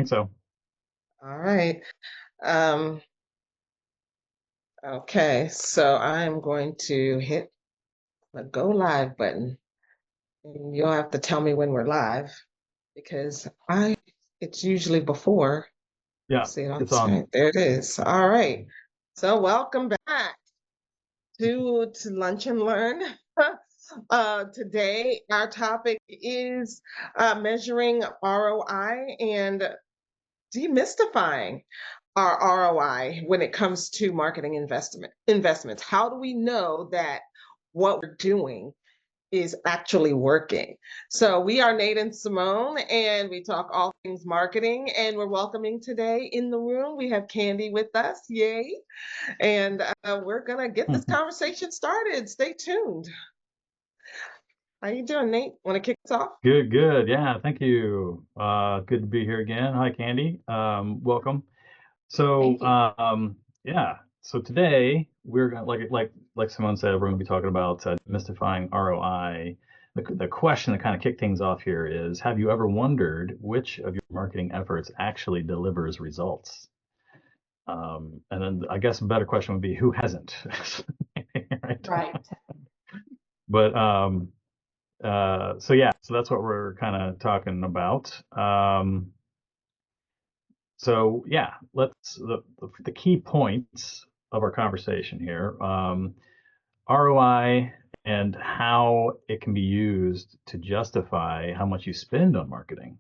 think so. All right. Um, okay, so I'm going to hit the go live button. And you'll have to tell me when we're live because it's usually before. Yeah, See it on the it's on. screen. There it is. All right. So welcome back to Lunch and Learn. Today, our topic is measuring ROI and demystifying our ROI when it comes to marketing investments. How do we know that what we're doing is actually working? So we are Nate and Simone, and we talk all things marketing. And we're welcoming today in the room. We have Kandi with us, yay! And we're gonna get this conversation started. Stay tuned. How you doing, Nate? Want to kick us off? Good, good. Yeah, thank you. Good to be here again. Hi, Candy. Welcome. So, Thank you. yeah. So today we're gonna like Simone said, we're gonna be talking about mystifying ROI. The question that kind of kicked things off here is: have you ever wondered which of your marketing efforts actually delivers results? And then I guess a better question would be who hasn't, right? Right. But so yeah, so that's what we're kind of talking about. So yeah, let's the key points of our conversation here: ROI and how it can be used to justify how much you spend on marketing.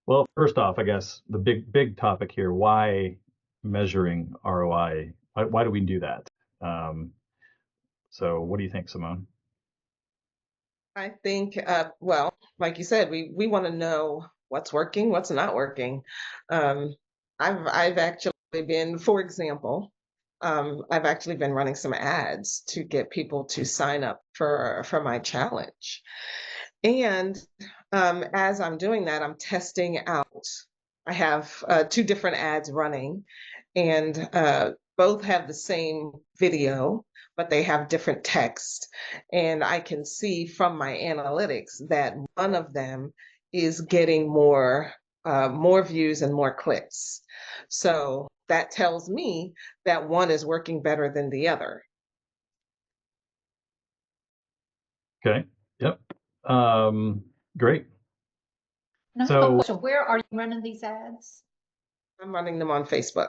Well, first off, I guess the big topic here: why measuring ROI? Why do we do that? Um, so what do you think, Simone? I think, well, like you said, we want to know what's working, what's not working. Um, I've actually been, for example, I've actually been running some ads to get people to sign up for my challenge. And as I'm doing that, I'm testing out. I have two different ads running, and both have the same video, but they have different text. And I can see from my analytics that one of them is getting more views and more clicks. So that tells me that one is working better than the other. Okay. Yep. Um, Great. And I have a So question. Where are you running these ads? I'm running them on Facebook.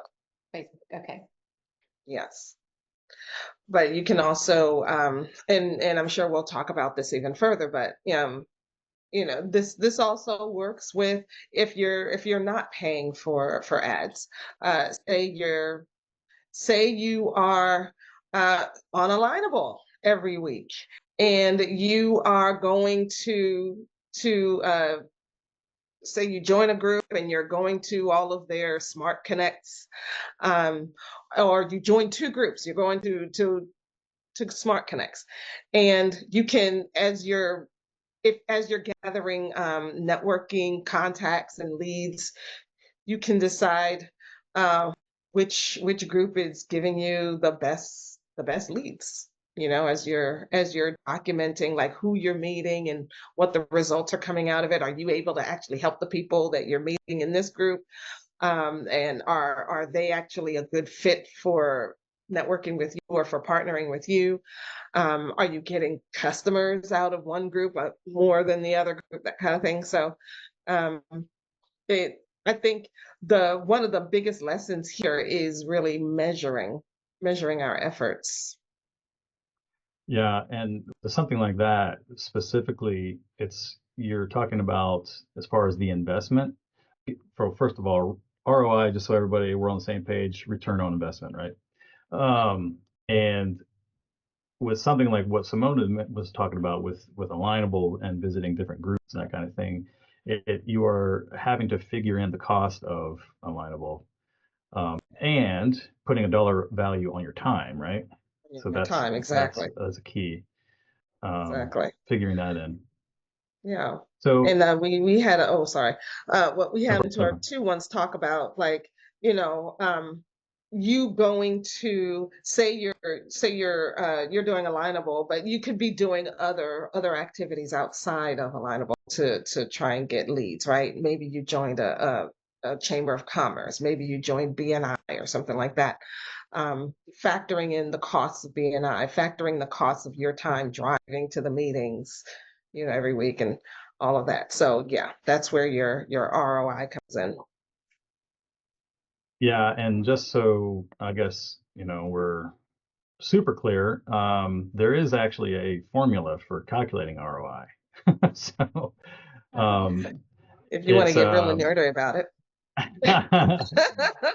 Facebook. Okay. Yes. But you can also, and I'm sure we'll talk about this even further, but this also works with if you're not paying for ads. Say you are on Alignable every week, and you are going to say you join a group and you're going to all of their smart connects, um, or you join two groups, you're going to smart connects, and you can, as you're gathering networking contacts and leads, you can decide which group is giving you the best leads. As you're documenting like who you're meeting and what the results are coming out of it. Are you able to actually help the people that you're meeting in this group? And are they actually a good fit for networking with you or for partnering with you? Are you getting customers out of one group more than the other group, that kind of thing? So um, I think the one of the biggest lessons here is really measuring our efforts. yeah, and something like that specifically, it's you're talking about as far as the investment. For first of all, ROI, just so everybody we're on the same page, return on investment, right? And with something like what Simone was talking about with Alignable and visiting different groups and that kind of thing, you are having to figure in the cost of Alignable, and putting a dollar value on your time, right? So Your that's time, that's exactly, that's a key, exactly. figuring that in. Yeah. So And we had oh, sorry. What we had into no, our two ones talk about, like, you know, you going to say you're doing Alignable, but you could be doing other activities outside of Alignable to try and get leads, right? Maybe you joined a chamber of commerce. Maybe you joined BNI or something like that. Factoring in the costs of BNI, factoring the cost of your time driving to the meetings, every week and all of that. So yeah, that's where your ROI comes in. Yeah, and just so I guess, we're super clear, there is actually a formula for calculating ROI. So if you want to it's get really nerdy about it.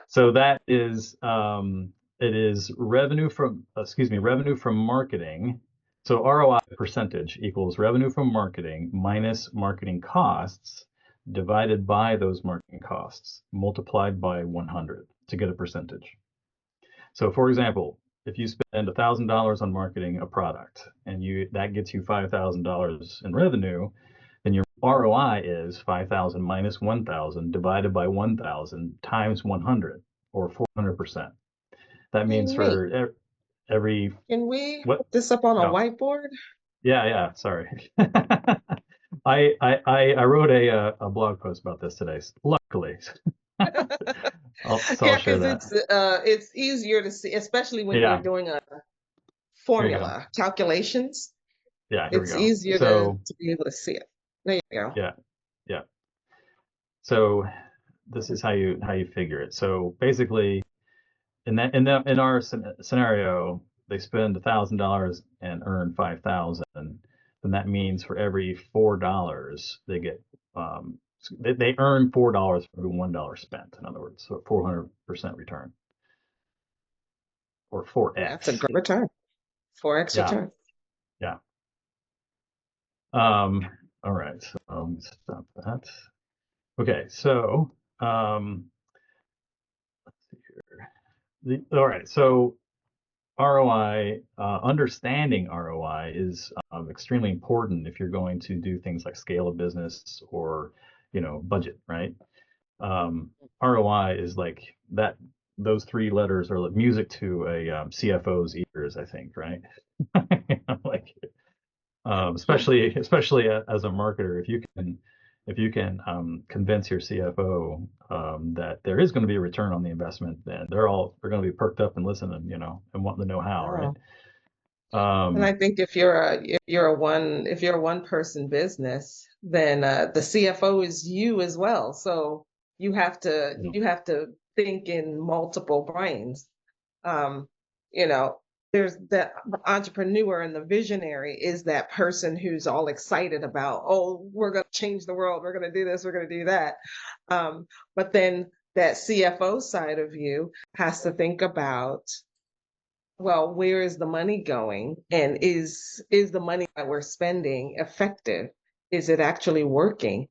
so that is it is revenue from marketing. So ROI percentage equals revenue from marketing minus marketing costs divided by those marketing costs multiplied by 100 to get a percentage. So for example, if you spend $1,000 on marketing a product and that gets you $5,000 in revenue, then your ROI is 5,000 minus 1,000 divided by 1,000 times 100 or 400%. That means for every Can we what? put this up on a No. whiteboard? Yeah. Sorry. I wrote a blog post about this today. Luckily, I'll Yeah, share because that. it's easier to see, especially when Yeah. you're doing a Here you go. formula calculations. Yeah. Here we It's go. easier So to be able to see it. There you go. yeah. So this is how you figure it. So basically, in our scenario, they spend $1,000 and earn 5,000. Then that means for every $4 they get they earn $4 for every $1 spent. In other words, so 400% return or 4x. That's a good return. 4x return. Yeah. All right. So let me stop that. Okay. So let's see here. All right. So ROI, understanding ROI is extremely important if you're going to do things like scale a business or, budget, right? ROI is like that. Those three letters are like music to a CFO's ears, I think, right? Like, especially as a marketer, if you can convince your CFO that there is going to be a return on the investment, then they're going to be perked up and listening, and wanting to know how, right? And I think if you're a one person business, then the CFO is you as well. So you have to think in multiple brains. Um, you know, there's the entrepreneur and the visionary is that person who's all excited about, oh, we're going to change the world, we're going to do this, we're going to do that. But then that CFO side of you has to think about, well, where is the money going? And is the money that we're spending effective? Is it actually working?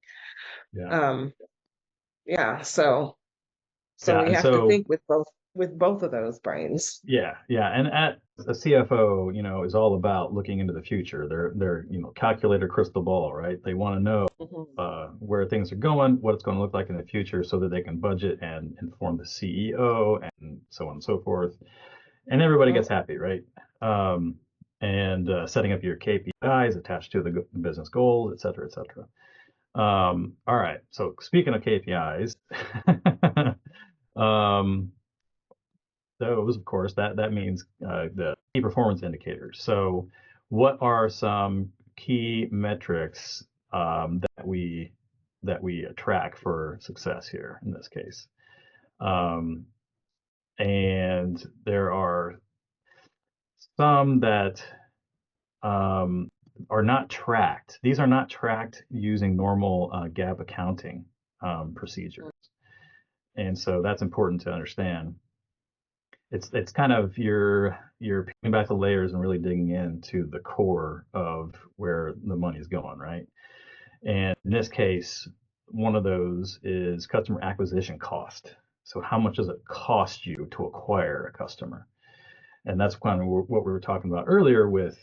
Yeah. Yeah. So Yeah. we And have to so, think with both of those brains. yeah. And at a CFO, is all about looking into the future. They're calculator crystal ball, right? They want to know where things are going, what it's going to look like in the future, so that they can budget and inform the CEO and so on and so forth. And everybody gets happy, right? And setting up your KPIs attached to the business goals, et cetera, et cetera. All right. So speaking of KPIs, those, of course, that means the key performance indicators. So what are some key metrics that we track for success here in this case? And there are some that are not tracked. These are not tracked using normal GAAP accounting procedures, and so that's important to understand. It's kind of you're peeling back the layers and really digging into the core of where the money's going, right? And in this case, one of those is customer acquisition cost. So how much does it cost you to acquire a customer? And that's kind of what we were talking about earlier with,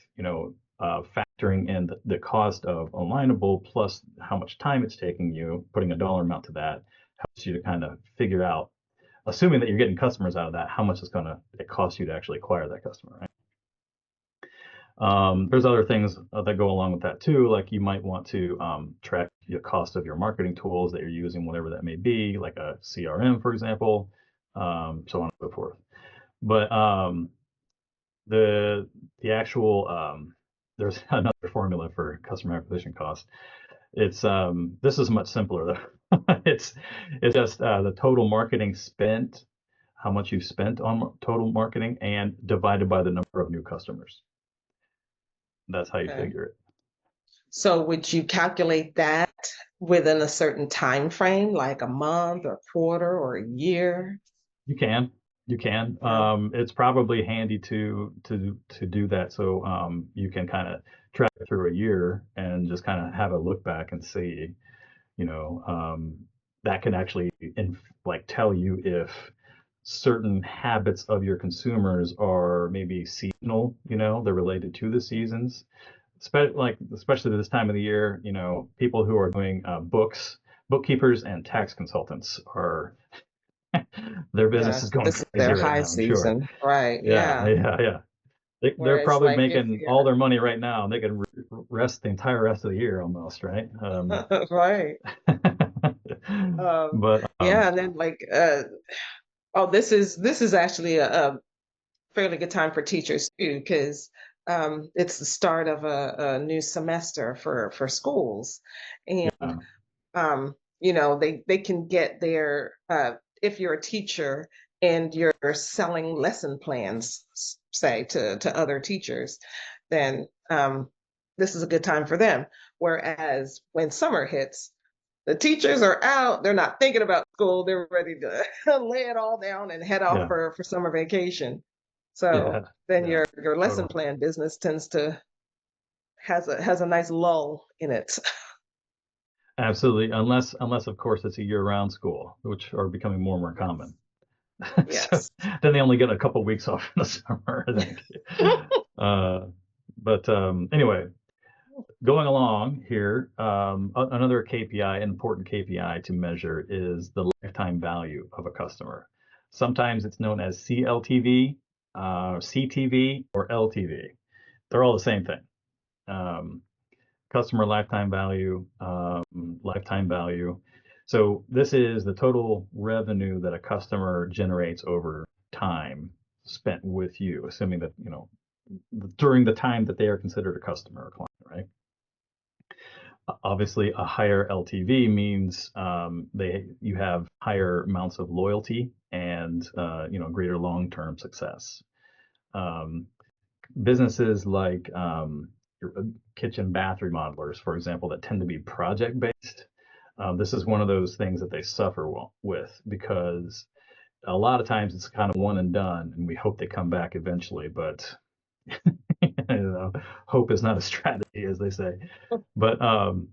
factoring in the cost of Alignable plus how much time it's taking you, putting a dollar amount to that helps you to kind of figure out, assuming that you're getting customers out of that, how much it's going to cost you to actually acquire that customer, There's other things that go along with that too. Like you might want to track the cost of your marketing tools that you're using, whatever that may be, like a CRM, for example, so on and so forth. But the actual there's another formula for customer acquisition cost. It's this is much simpler though. It's just the total marketing spent, how much you've spent on total marketing, and divided by the number of new customers. That's how you Okay. figure it. So would you calculate that within a certain time frame, like a month or quarter or a year? You can. You can. Yeah. It's probably handy to do that, so you can kind of track it through a year and just kind of have a look back and see, you know, that can actually like tell you if certain habits of your consumers are maybe seasonal, you know, they're related to the seasons. Especially this time of the year, you know, people who are doing bookkeepers and tax consultants are their business is Yes, going this is crazy their right high now, I'm sure. season. Right. Yeah, Yeah. yeah, yeah. They're Whereas probably like if making all their money right now, and they can rest the entire rest of the year almost, right? you're right. Um, But yeah, and then like oh, this is actually a fairly good time for teachers too, because it's the start of a new semester for schools. And yeah, they can get their if you're a teacher and you're selling lesson plans, say to other teachers, then this is a good time for them. Whereas when summer hits, the teachers are out, they're not thinking about school, they're ready to lay it all down and head off yeah, for summer vacation. yeah, So then yeah, your lesson totally. plan business tends to has a nice lull in it. Absolutely. Unless of course it's a year-round school, which are becoming more and more common. So Yes. then they only get a couple weeks off in the summer, I think. Uh, but anyway, going along here, another KPI, important KPI to measure is the lifetime value of a customer. Sometimes it's known as CLTV, CTV, or LTV. They're all the same thing. Um, Customer lifetime value, lifetime value. So this is the total revenue that a customer generates over time spent with you, assuming that, you know, during the time that they are considered a customer or client, right? Obviously, a higher LTV means you have higher amounts of loyalty and greater long-term success. Um, Businesses like your kitchen bath remodelers, for example, that tend to be project based. This is one of those things that they suffer with because a lot of times it's kind of one and done, and we hope they come back eventually, but hope is not a strategy, as they say. But um,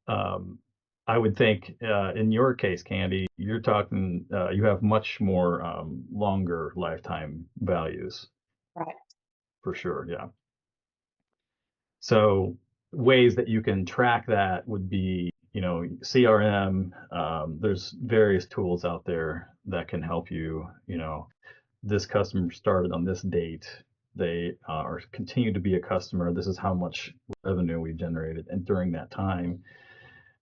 I would think in your case, Kandi, you're talking, you have much more longer lifetime values Right. for sure. Yeah. So ways that you can track that would be, you know, CRM. There's various tools out there that can help you. You know, this customer started on this date. They are continue to be a customer. This is how much revenue we've generated, and during that time.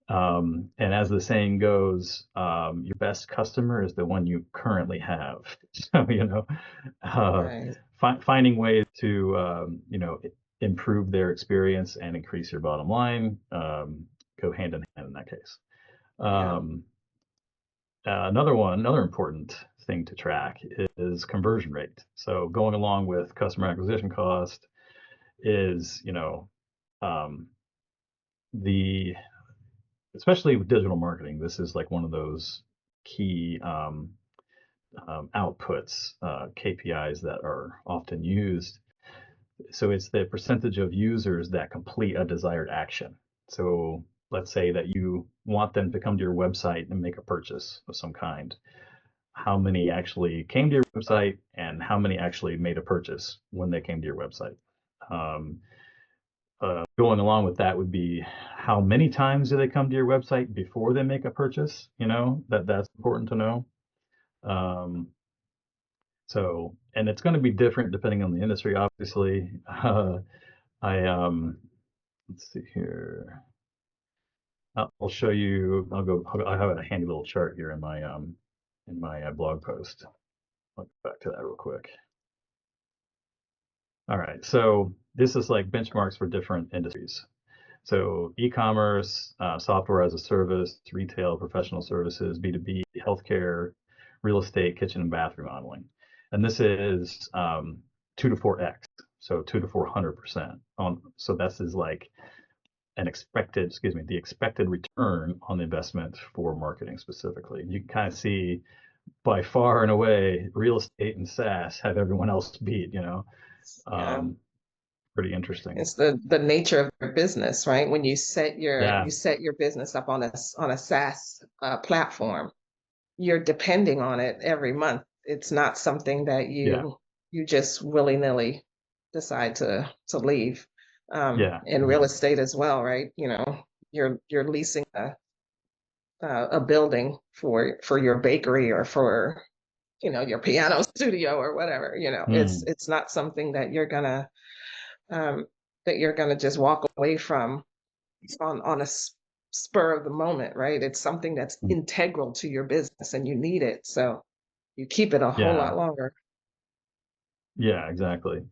And as the saying goes, your best customer is the one you currently have. So, you know, uh, Right. finding ways to, improve their experience and increase your bottom line go hand in hand in that case. Yeah. Um, another important thing to track is conversion rate. So going along with customer acquisition cost is, um, the especially with digital marketing, this is like one of those key outputs, KPIs that are often used. So it's the percentage of users that complete a desired action. So let's say that you want them to come to your website and make a purchase of some kind. How many actually came to your website and how many actually made a purchase when they came to your website? Um, Going along with that would be how many times do they come to your website before they make a purchase? You know, that's important to know. Um, and it's going to be different depending on the industry, obviously. let's see here. I'll show you. I have a handy little chart here in my blog post. I'll go back to that real quick. All right, so this is like benchmarks for different industries. So e-commerce, software as a service, retail, professional services, B2B, healthcare, real estate, kitchen and bath remodeling. And this is 2 to 4x, so 2 to 400% on. So this is like the expected return on the investment for marketing specifically. You can kind of see by far and away, real estate and SaaS have everyone else beat, Yeah. Pretty interesting. It's the nature of your business, right? When you set Yeah. your business up on a SaaS platform, you're depending on it every month. It's not something that Yeah. you just willy-nilly decide to leave. Yeah. In real estate as well, right? You're leasing a building for your bakery or for your piano studio or whatever. It's not something that you're gonna just walk away from on a spur of the moment, right? It's something that's integral to your business and you need it, so you keep it a whole lot longer. Yeah, exactly.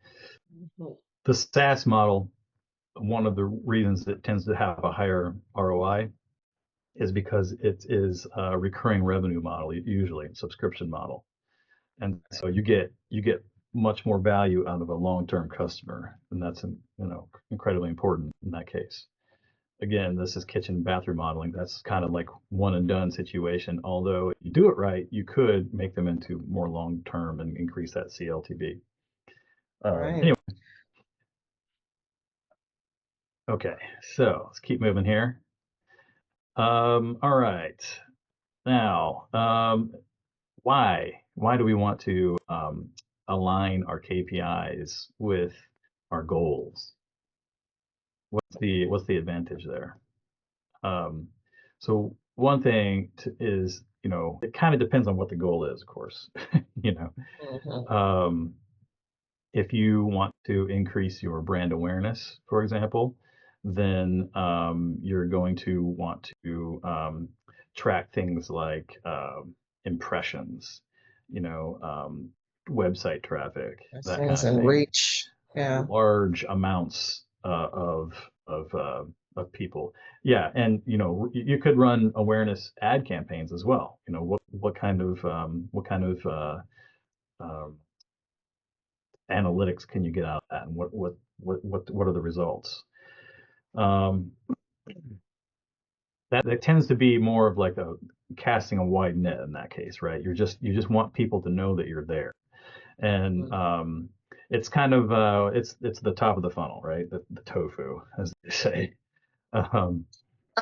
Mhm. The SaaS model, one of the reasons it tends to have a higher ROI is because it is a recurring revenue model, usually subscription model. And so you get much more value out of a long-term customer, and that's incredibly important in that case. Again, this is kitchen and bath remodeling. That's kind of like one and done situation. Although if you do it right, you could make them into more long-term and increase that CLTV. Right. Anyway, okay, so let's keep moving here. All right, now, why do we want to align our KPIs with our goals? What's the advantage there? So one thing is, it kind of depends on what the goal is, of course. you know, Mhm. if you want to increase your brand awareness, for example, then you're going to want to track things like impressions, you know, um, website traffic, that kind Things of and thing. reach. Yeah. Large amounts of people. Yeah, and you could run awareness ad campaigns as well. What kind of um, analytics can you get out of that, and what are the results? Um, that tends to be more of like a casting a wide net in that case, right? You just want people to know that you're there, and it's kind of it's the top of the funnel, right? The tofu, as they say. Um,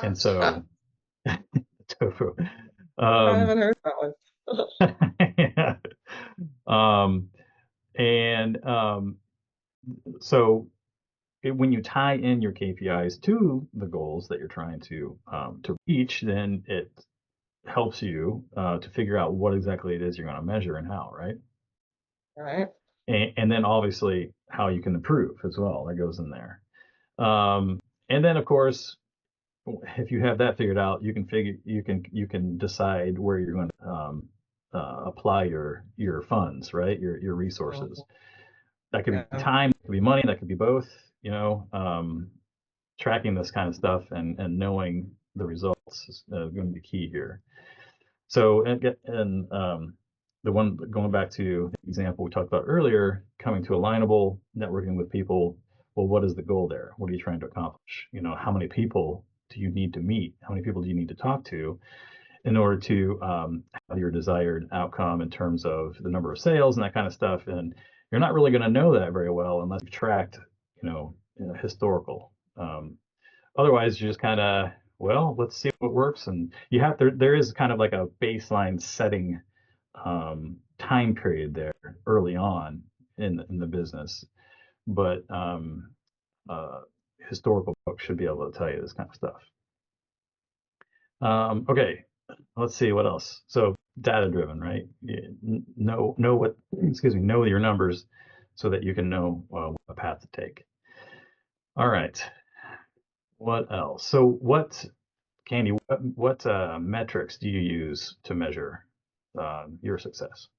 and so tofu. I Um, haven't heard that one. yeah. Um, and so when you tie in your KPIs to the goals that you're trying to reach, then it helps you to figure out what exactly it is you're going to measure and how, right? Right. And then obviously how you can improve as well. That goes in there. And then of course, if you have that figured out, you can decide where you're going to apply your funds, right? Your resources. Mhm. That could be Yeah. time, it could be money, that could be both. Tracking this kind of stuff and knowing the results is going to be key here. So and the one going back to the example we talked about earlier, coming to alignable, networking with people. Well, what is the goal there? What are you trying to accomplish? How many people do you need to meet? How many people do you need to talk to in order to have your desired outcome in terms of the number of sales and that kind of stuff? And you're not really going to know that very well unless you've tracked, historical. Otherwise, you're just kind of, well, let's see what works. And there is kind of like a baseline setting time period there early on in the business, but uh, historical books should be able to tell you this kind of stuff. Okay, let's see what else. So data driven, right? Know know your numbers so that you can know what path to take. All right. What else? So what, Kandi, what metrics do you use to measure your success?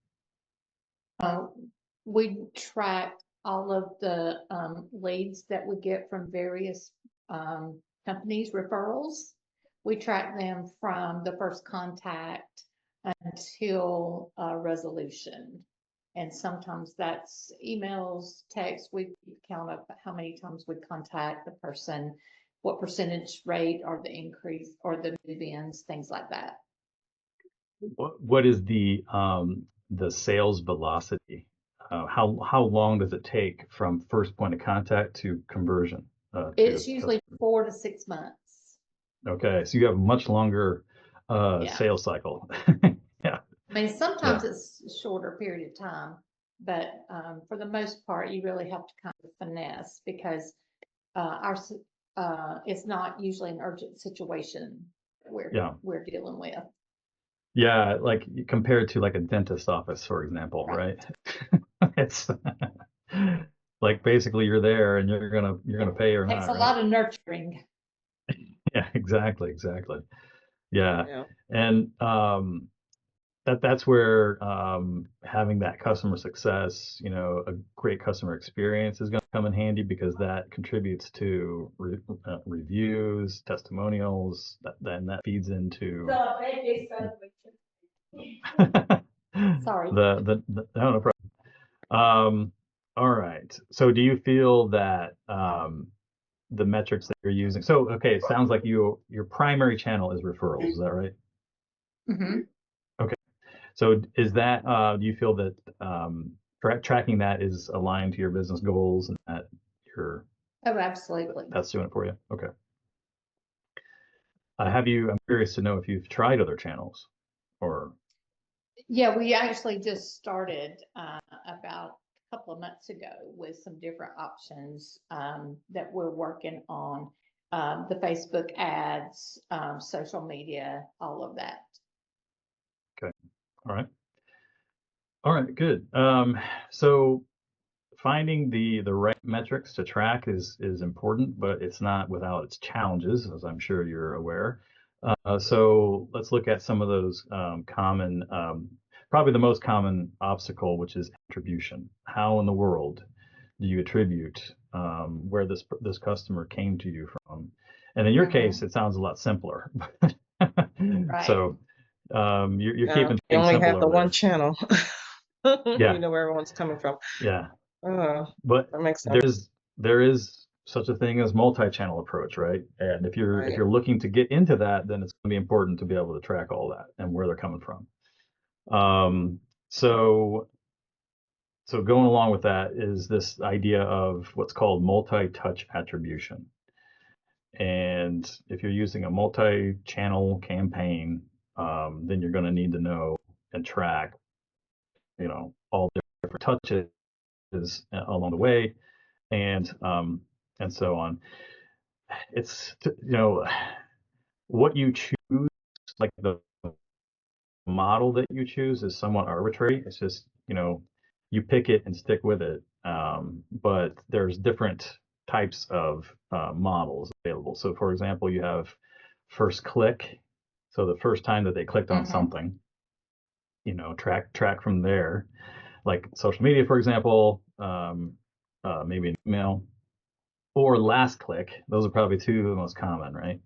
We track all of the leads that we get from various companies, referrals. We track them from the first contact until resolution. And sometimes that's emails, texts. We count up how many times we contact the person, what percentage rate or the increase or the move-ins, things like that. What is the sales velocity? How long does it take from first point of contact to conversion? It's usually 4 to 6 months. Okay, so you have a much longer Yeah. sales cycle. Yeah. I mean, sometimes it's a shorter period of time, but for the most part, you really have to kind of finesse because it's not usually an urgent situation we're dealing with. Yeah, like compared to like a dentist office, for example, right? It's like basically you're there and you're gonna pay or not. Takes a lot of nurturing. Yeah, exactly. Yeah. And that's where having that customer success, a great customer experience is going to come in handy because that contributes to reviews, testimonials, then that feeds into Sorry. No problem. All right. So do you feel that the metrics that you're using? So okay, it sounds like your primary channel is referrals. Is that right? Mm-hmm. Okay. So is that do you feel that tracking that is aligned to your business goals and that you're absolutely. That's doing it for you? Okay. I'm curious to know if you've tried other channels or. Yeah, we actually just started about a couple of months ago with some different options that we're working on. The Facebook ads, social media, all of that. Okay. All right, good. So finding the right metrics to track is important, but it's not without its challenges, as I'm sure you're aware. So let's look at some of those common, probably the most common obstacle, which is attribution. How in the world do you attribute where this customer came to you from? And in your case, it sounds a lot simpler. Right. So you're keeping you things only simple have the over one there. channel. Yeah. You know where everyone's coming from. Yeah. But that makes sense. There is such a thing as multi-channel approach, right? And if you're looking to get into that, then it's going to be important to be able to track all that and where they're coming from. So going along with that is this idea of what's called multi-touch attribution. And if you're using a multi-channel campaign, then you're going to need to know and track, all different touches along the way, and so on. It's what you choose, like the model that you choose is somewhat arbitrary. It's just you pick it and stick with it. But there's different types of models available. So for example, you have first click. So the first time that they clicked on something, track from there, like social media, for example, maybe an email, or last click. Those are probably two of the most common, right?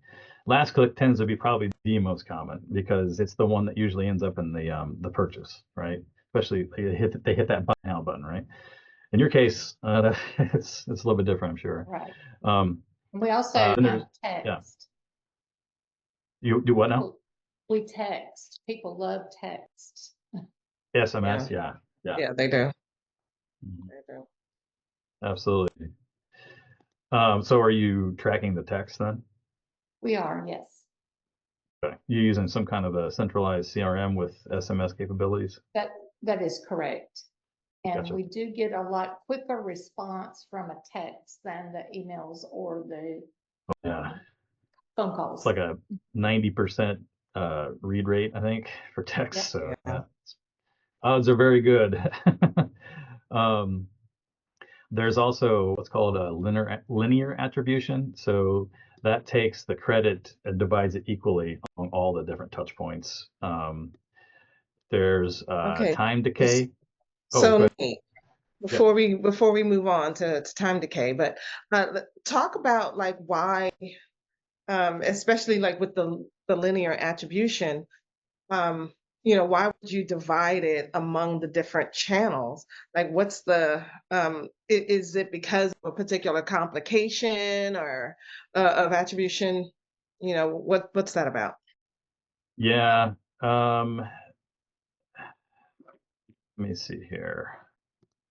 Last click tends to be probably the most common because it's the one that usually ends up in the purchase, right? Especially they hit that buy now button, right? In your case, it's a little bit different, I'm sure. Right. We also text. Yeah. You do what now? We text. People love text. SMS, yeah. Yeah, they do. They do. Absolutely. So are you tracking the text then? We are, yes. Okay. You're using some kind of a centralized CRM with SMS capabilities? That is correct. And Gotcha. we do get a lot quicker response from a text than the emails or the phone calls. It's like a 90% read rate, I think, for text. Yep. So odds are very good. There's also what's called a linear attribution. So that takes the credit and divides it equally among all the different touch points. There's Okay. time decay. Oh, So good. Nate, Yep. before we move on to time decay, but talk about like why, especially like with the linear attribution, um, why would you divide it among the different channels? Like, what's is it because of a particular complication or of attribution? What's that about? Yeah. Let me see here.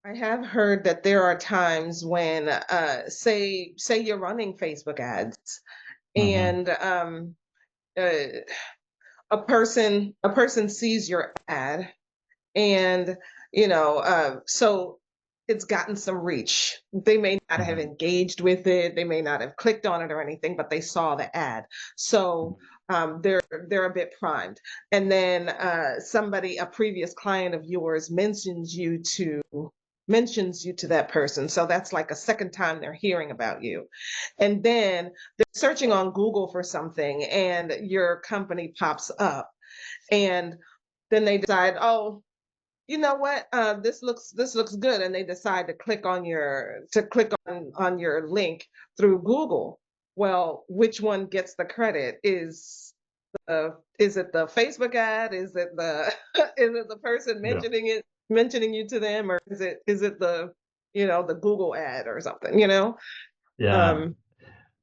I have heard that there are times when, say you're running Facebook ads Hmm. and uh, a person sees your ad and so it's gotten some reach. They may not have Hmm. engaged with it, they may not have clicked on it or anything, but they saw the ad. So they're a bit primed. And then a previous client of yours mentions you to that person. So that's like a second time they're hearing about you. And then they're searching on Google for something and your company pops up. And then they decide, oh, you know what, this looks good, and they decide to click on your link through Google. Well, which one gets the credit? Is it the Facebook ad? Is it the is it the person Yeah. mentioning you to them, or is it the Google ad or something? Yeah. Um,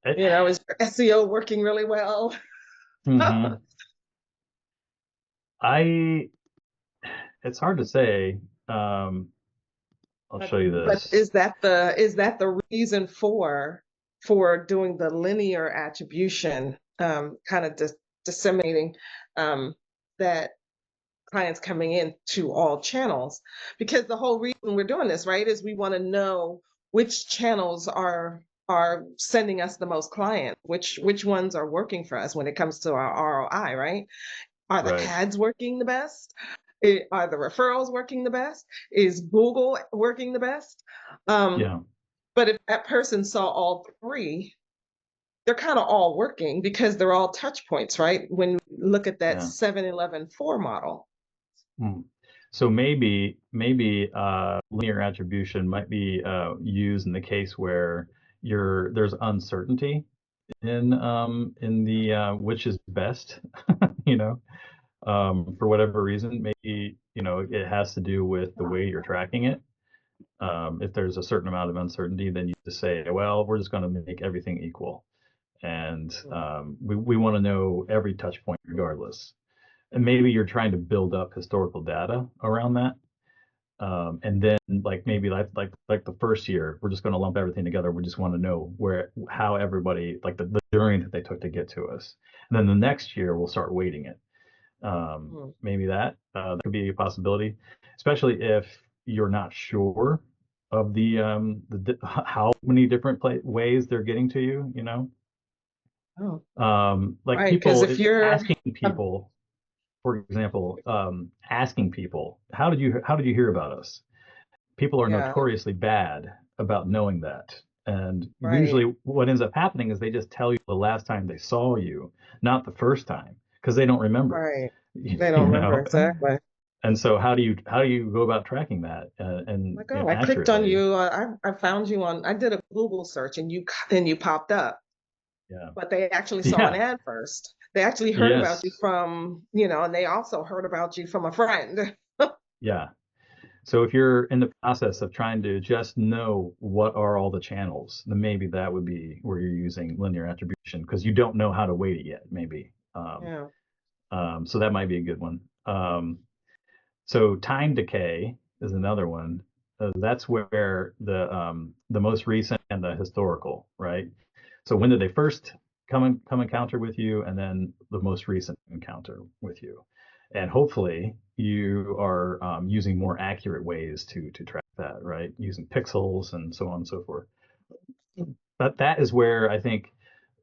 is your SEO working really well? Hmm. I It's hard to say. Um, I'll But show you but this. is that the reason for doing the linear attribution, kind of disseminating that clients coming in to all channels? Because the whole reason we're doing this, right, is we want to know which channels are sending us the most clients, which ones are working for us when it comes to our ROI, right? Are the Right. ads working the best? Are the referrals working the best? Is Google working the best? Um, Yeah. but if that person saw all three, they're kind of all working because they're all touch points, right? When we look at that Yeah. 7-11-4 model. Hmm. So maybe linear attribution might be used in the case where there's uncertainty in the which is best, you know, for whatever reason. Maybe, it has to do with the way you're tracking it. If there's a certain amount of uncertainty, then you just say, well, we're just going to make everything equal. And we want to know every touch point regardless. And maybe you're trying to build up historical data around that. And then like maybe like the first year, we're just going to lump everything together. We just want to know how everybody, like the journey that they took to get to us. And then the next year we'll start weighting it. Mm. Maybe that could be a possibility, especially if you're not sure of how many different ways they're getting to you, Oh, like right. Because people if you're, asking people, for example, asking people, how did you hear about us? People are yeah, notoriously bad about knowing that. And right, usually what ends up happening is they just tell you the last time they saw you, not the first time, because they don't remember, right. you They don't remember know? exactly. And so how do you go about tracking that Like, and oh, I clicked on accurately? you. I found you I did a Google search and you popped up, Yeah. but they actually saw an Yeah. ad first. They actually heard about Yes. you and they also heard about you from a friend. Yeah. So if you're in the process of trying to just know what are all the channels, then maybe that would be where you're using linear attribution because you don't know how to weight it yet, maybe. Yeah. So that might be a good one. So time decay is another one. That's where the most recent and the historical, right? So when did they first come encounter with you, and then the most recent encounter with you, and hopefully you are using more accurate ways to track that, right? Using pixels and so on and so forth. But that is where I think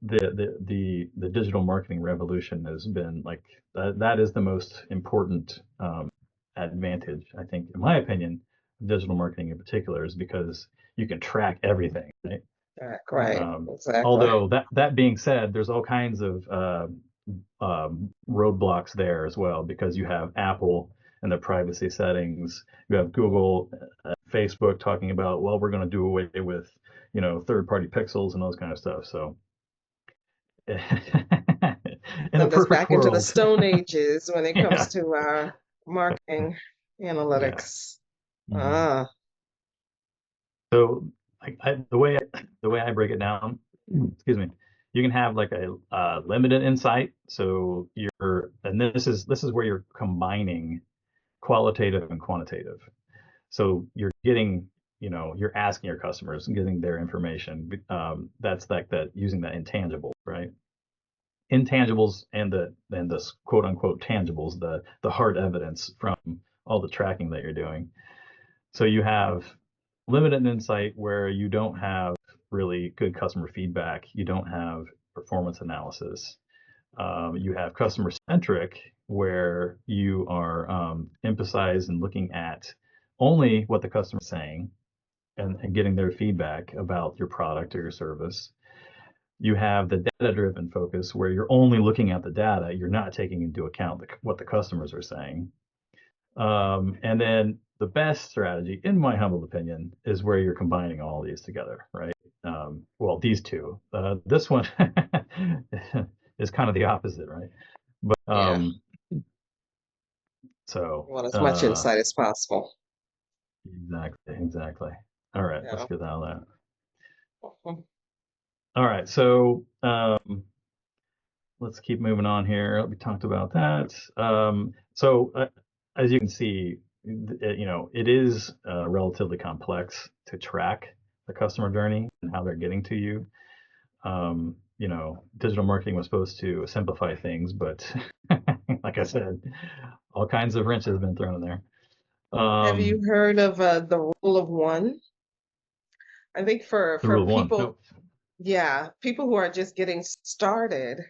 the digital marketing revolution has been like that is the most important advantage, I think, in my opinion, digital marketing in particular is because you can track everything, right? Right, exactly. Although that being said, there's all kinds of roadblocks there as well, because you have Apple and their privacy settings, you have Google, Facebook talking about, well, we're going to do away with, third-party pixels and those kind of stuff. So in a Send us perfect back into the world, Stone Ages when it yeah, comes to marketing yeah. analytics. Mhm. Ah, So the way I break it down, excuse me, you can have like a limited insight. So and this is where you're combining qualitative and quantitative. So you're getting, you're asking your customers and getting their information. That's like that, using that intangible, right? Intangibles and the quote unquote tangibles, the hard evidence from all the tracking that you're doing. So you have limited insight where you don't have really good customer feedback. You don't have performance analysis. You have customer centric where you are emphasized and looking at only what the customer is saying, and getting their feedback about your product or your service. You have the data driven focus where you're only looking at the data. You're not taking into account what the customers are saying. And then the best strategy, in my humble opinion, is where you're combining all these together, right? Well, these two. This one is kind of the opposite, right? But yeah. so You want as much insight as possible. exactly. All right, let's Yeah. get out of that. Mhm. All right, so let's keep moving on here. We talked about that. So as you can see, it is relatively complex to track the customer journey and how they're getting to you. Digital marketing was supposed to simplify things, but like I said, all kinds of wrenches have been thrown in there. Have you heard of the rule of one? I think for The rule of one. people, Nope. yeah, people who are just getting started,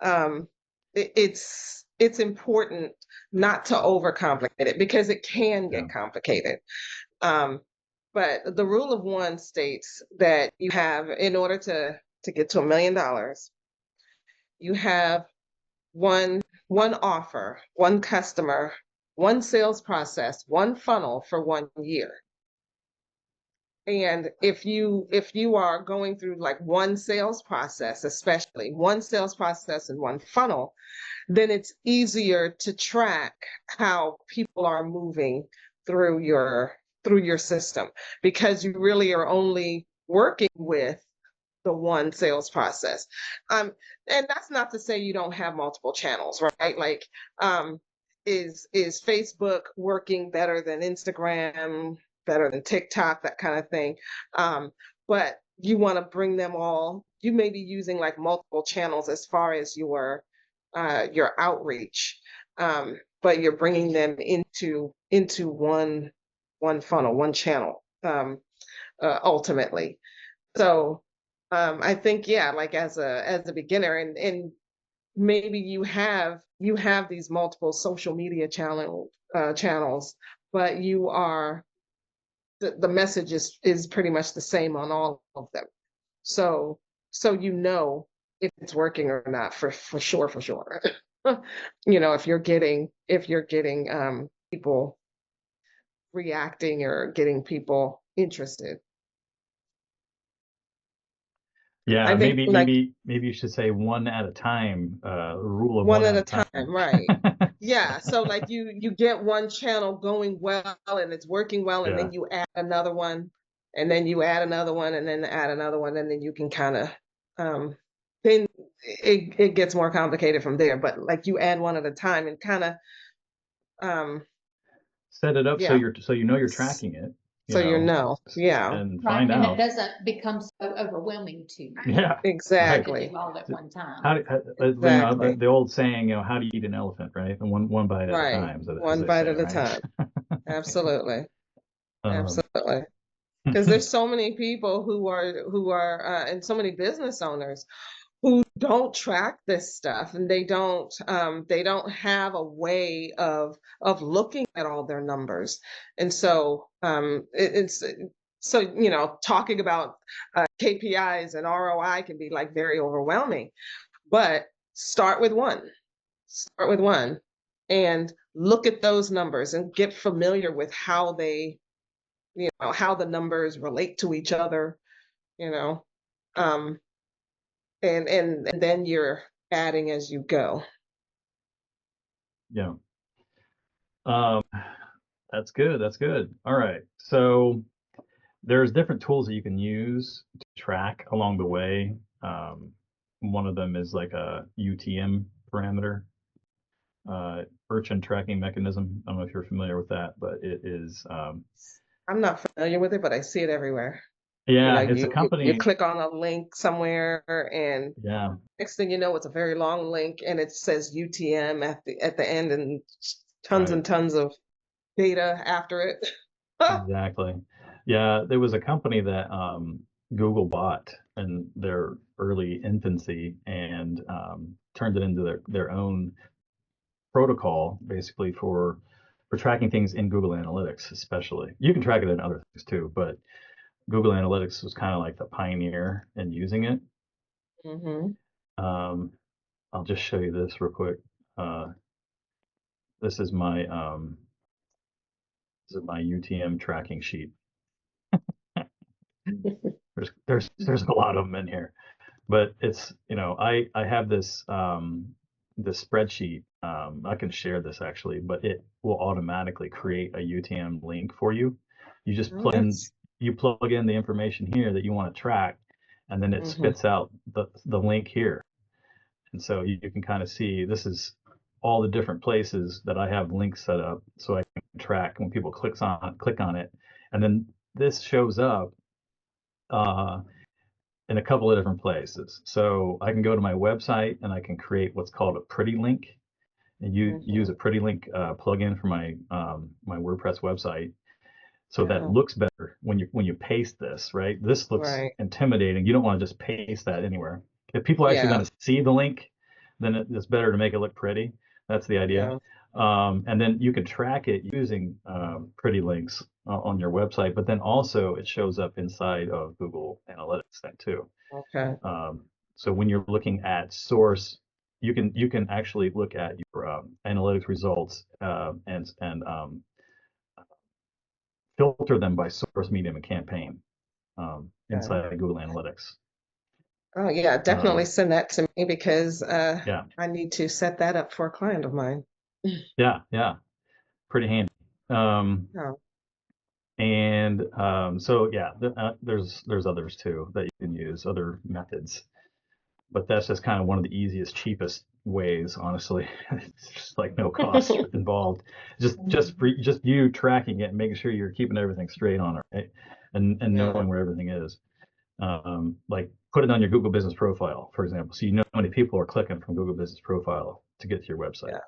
um, it's important not to overcomplicate it because it can Yeah. get complicated. Um, but the rule of one states that you have, in order to get to $1 million, you have one offer, one customer, one sales process, one funnel for 1 year. And if you are going through like one sales process, especially one sales process and one funnel, then it's easier to track how people are moving through your system, because you really are only working with the one sales process. And that's not to say you don't have multiple channels, right? Like, is Facebook working better than Instagram, better than TikTok, that kind of thing? But you want to bring them all. You may be using like multiple channels as far as your outreach, but you're bringing them into one funnel, one channel, ultimately. So I think, yeah, like as a beginner, and maybe you have these multiple social media channels, but the message is pretty much the same on all of them. So if it's working or not, for sure, for sure. If you're getting people reacting or getting people interested. Yeah, I think like maybe you should say one at a time, rule of one one at at a a time, time. right? Yeah. So like you get one channel going well and it's working well, and Yeah. then you add another one, and then you add another one, and then add another one, and then you can kind of then it gets more complicated from there. But like you add one at a time and kind of um Set it up so yeah. you're tracking it, So yeah, and Right, find and it out. doesn't become so overwhelming to you Yeah, right. to do exactly, all at one time. The, exactly, the old saying, how do you eat an elephant, right? And one bite at a right. time, as One they bite say, at a right? time. Absolutely, um, absolutely. Because there's so many people who are and so many business owners who don't track this stuff, and they don't have a way of looking at all their numbers. And so it's so, talking about KPIs and ROI can be like very overwhelming, but start with one. Start with one and look at those numbers and get familiar with how they, how the numbers relate to each other, you know. Um, and then you're adding as you go. Yeah. Um, that's good. That's good. All right. So there's different tools that you can use to track along the way. One of them is like a UTM parameter, urchin tracking mechanism. I don't know if you're familiar with that, but it is, I'm not familiar with it, but I see it everywhere. yeah, it's a You company. click on a link somewhere, and Yeah, next thing you know, it's a very long link, and it says UTM at the end, and tons right. and tons of data after it. Exactly. Yeah, there was a company that Google bought in their early infancy and turned it into their own protocol, basically for tracking things in Google Analytics, especially. You can track it in other things too, but Google Analytics was kind of like the pioneer in using it. Hmm. Um, I'll just show you this real quick. Uh, this is my UTM tracking sheet. There's a lot of them in here. But it's, I have this spreadsheet. I can share this actually, but it will automatically create a UTM link for you. You just Oh, that's plug in the information here that you want to track, and then it hmm spits out the link here. And so you can kind of see this is all the different places that I have links set up so I can track when people click on it, and then this shows up uh, in a couple of different places. So I can go to my website and I can create what's called a pretty link, and you use hmm a pretty link plugin for my WordPress website. So that yeah, looks better when you paste this, right? This looks right, intimidating. You don't want to just paste that anywhere. If people are actually yeah, going to see the link, then it's better to make it look pretty. That's the idea. yeah, And then you can track it using pretty links on your website, but then also it shows up inside of Google Analytics then too. okay, Um, so when you're looking at source, you can actually look at your analytics results and filter them by source, medium, and campaign okay. inside Google Analytics. Oh yeah, definitely Um, send that to me, because yeah, I need to set that up for a client of mine. yeah, pretty handy. Um, Oh, and so yeah, there's others too that you can use, other methods, but that's just kind of one of the easiest, cheapest ways, honestly. It's just like no cost involved. Just you tracking it and making sure you're keeping everything straight on it, right? And yeah, knowing where everything is. Like put it on your Google Business Profile, for example, so you know how many people are clicking from Google Business Profile to get to your website. yeah.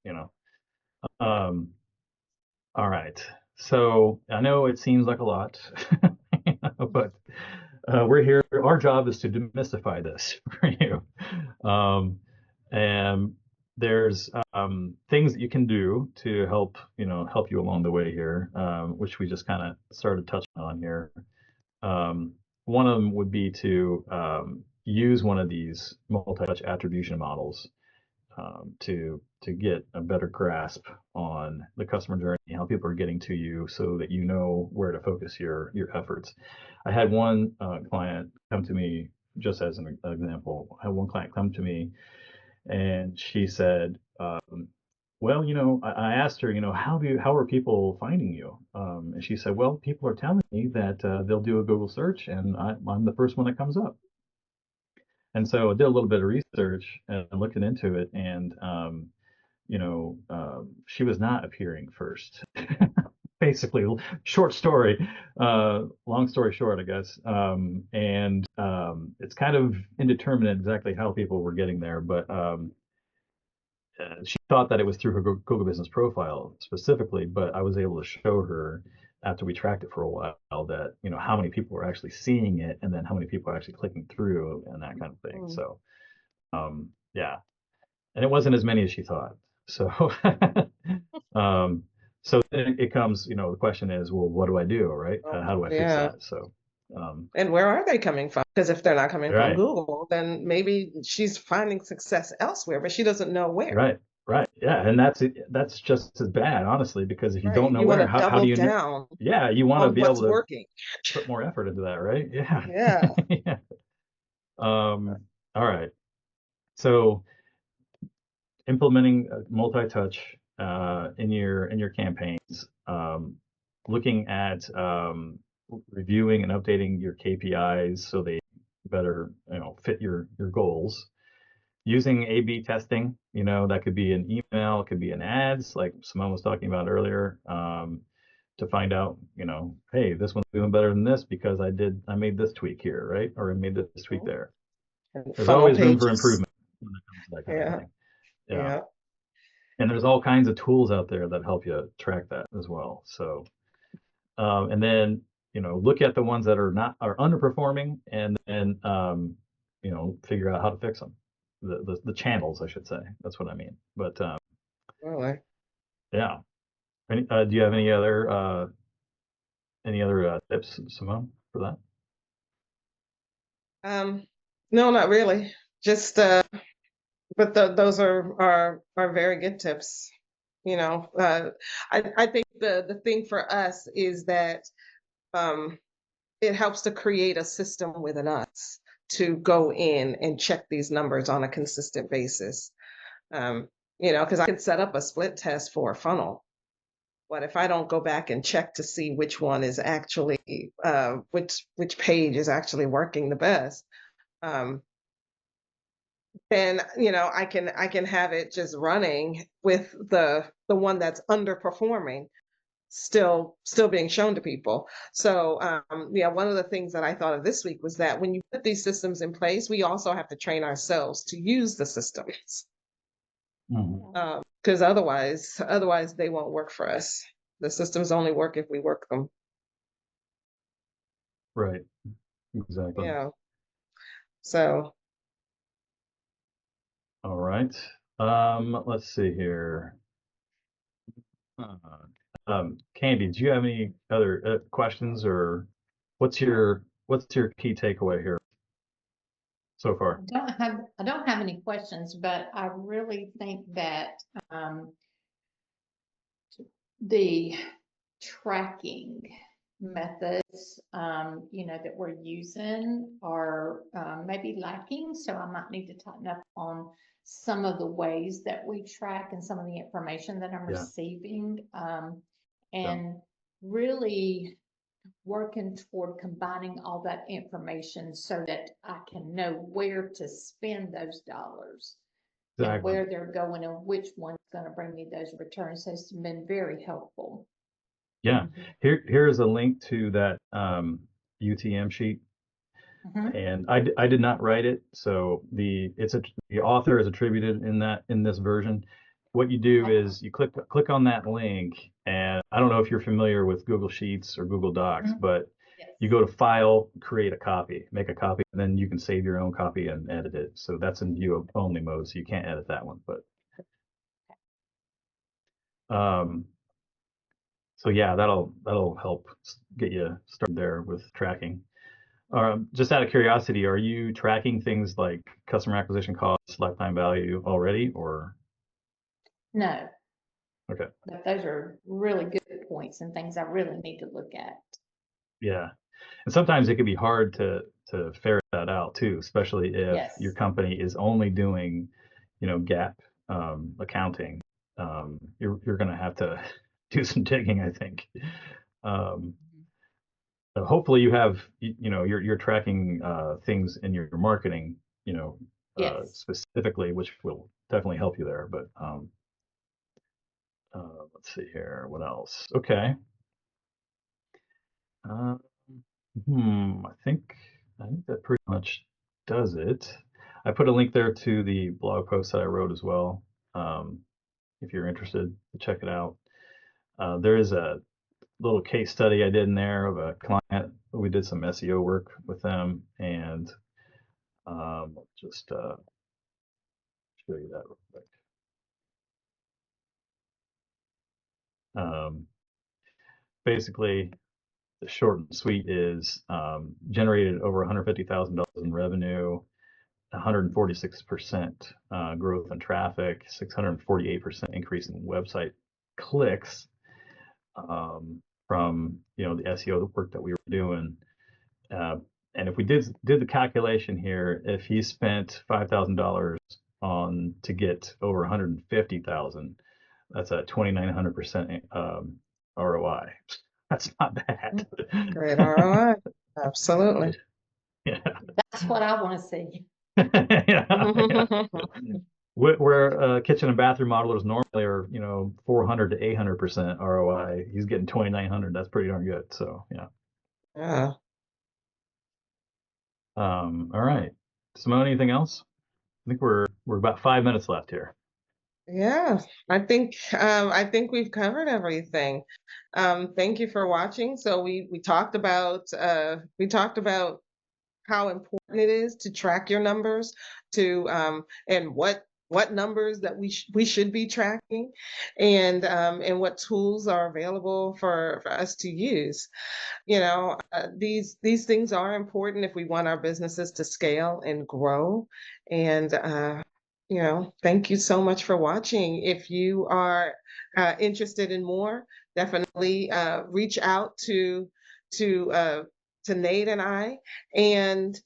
You know. Um, all right. So I know it seems like a lot, but we're here. Our job is to demystify this for you. And there's things that you can do to help you along the way here, which we just kind of started touching on here. Um, One of them would be to use one of these multi-touch attribution models to get a better grasp on the customer journey, how people are getting to you, so that you know where to focus your efforts. I had one client come to me, just as an example. I had one client come to me, and she said, "Well, I asked her, how are people finding you?" And she said, "Well, people are telling me that they'll do a Google search, and I'm the first one that comes up." And so I did a little bit of research and looking into it, and she was not appearing first. Basically, short story, long story short, I guess. And it's kind of indeterminate exactly how people were getting there, but she thought that it was through her Google Business Profile specifically. But I was able to show her after we tracked it for a while that how many people were actually seeing it, and then how many people are actually clicking through and that kind of thing. Mm. So Yeah, and it wasn't as many as she thought. So, um, so then it comes, the question is, well, what do I do, right? Oh, How do I fix yeah. that? So, And where are they coming from? Because if they're not coming from right, Google, then maybe she's finding success elsewhere, but she doesn't know where. right, right, yeah, and that's just as bad, honestly, because if you Right. don't know You want where, to how do double you know? down Yeah, you want to on be able what's to working. put more effort into that, right? Yeah, Yeah. yeah. All right. So implementing multi-touch in your campaigns, looking at reviewing and updating your KPIs so they better fit your goals. Using A/B testing, that could be an email, it could be an ads, like Simone was talking about earlier, to find out, hey, this one's doing better than this because I made this tweak here, right? Or I made this tweak Mhm. there. And There's funnel always room for pages. improvement when it comes to that kind of Yeah. thing. Yeah. Yeah. And there's all kinds of tools out there that help you track that as well. So, and then, look at the ones that are underperforming and then, figure out how to fix them. The channels, I should say. That's what I mean. But, Really. yeah. Do you have any other tips, Simone, for that? No, not really. Just but those are very good tips. I think the thing for us is that um it helps to create a system within us to go in and check these numbers on a consistent basis. Um, because I can set up a split test for a funnel, but if I don't go back and check to see which one is actually which page is actually working the best, um, then I can have it just running with the one that's underperforming still being shown to people. So yeah, one of the things that I thought of this week was that when you put these systems in place, we also have to train ourselves to use the systems. Mhm. Because otherwise they won't work for us. The systems only work if we work them. Right. Exactly. Yeah. So All right. Let's see here. Uh, Kandi, do you have any other questions, or what's your key takeaway here so far? I don't have any questions, but I really think that um, the tracking methods, that we're using are maybe lacking. So I might need to tighten up on some of the ways that we track and some of the information that I'm Yeah, receiving, yeah, and really working toward combining all that information so that I can know where to spend those dollars and exactly. where they're going and which one's going to bring me those returns has been very helpful. Yeah. Here's a link to that UTM sheet, Mhm. and I did not write it, so the author is attributed in this version. What you do Okay. is you click on that link, and I don't know if you're familiar with Google Sheets or Google Docs, Mhm. but Yes. you go to File, create a copy, make a copy, and then you can save your own copy and edit it. So that's in view only mode, so you can't edit that one. But um, so yeah, that'll help get you started there with tracking. Just out of curiosity, are you tracking things like customer acquisition costs, lifetime value already, or No, okay? but those are really good points and things I really need to look at. Yeah, and sometimes it can be hard to ferret that out too, especially if your Yes. company is only doing, GAAP accounting. You're going to have to do some digging, I think. Um, Mhm. so hopefully you have, you're tracking things in your marketing, Yes. specifically, which will definitely help you there. But let's see here, what else? Okay. Uh, I think that pretty much does it. I put a link there to the blog post that I wrote as well. Um, if you're interested, check it out. There is a little case study I did in there of a client. We did some SEO work with them, and just show you that real quick. Basically, the short and sweet is generated over $150,000 in revenue, 146% growth in traffic, 648% increase in website clicks from the SEO work that we were doing. And if we did the calculation here, if he spent $5,000 to get over 150,000, that's a 2,900% ROI. That's not bad. Great ROI. Absolutely. Yeah. That's what I want to see. Yeah. Where kitchen and bathroom modelers normally are 400 to 800% ROI, he's getting 2,900. That's pretty darn good. So yeah. Yeah. All right, Simone, anything else? I think we're about 5 minutes left here. Yeah, I think we've covered everything. Thank you for watching. So we talked about how important it is to track your numbers, and what numbers that we should be tracking, and what tools are available for us to use. These things are important if we want our businesses to scale and grow. And thank you so much for watching. If you are interested in more, definitely reach out to Nate and I, and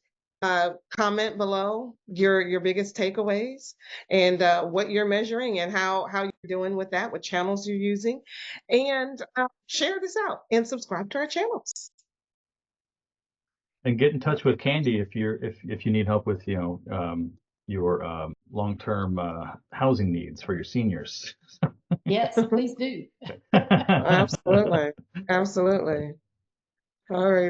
comment below your biggest takeaways, and what you're measuring, and how you're doing with that, what channels you're using, and share this out and subscribe to our channels. And get in touch with Kandi if you need help with your long-term housing needs for your seniors. Yes, please do. Absolutely. Absolutely. All right.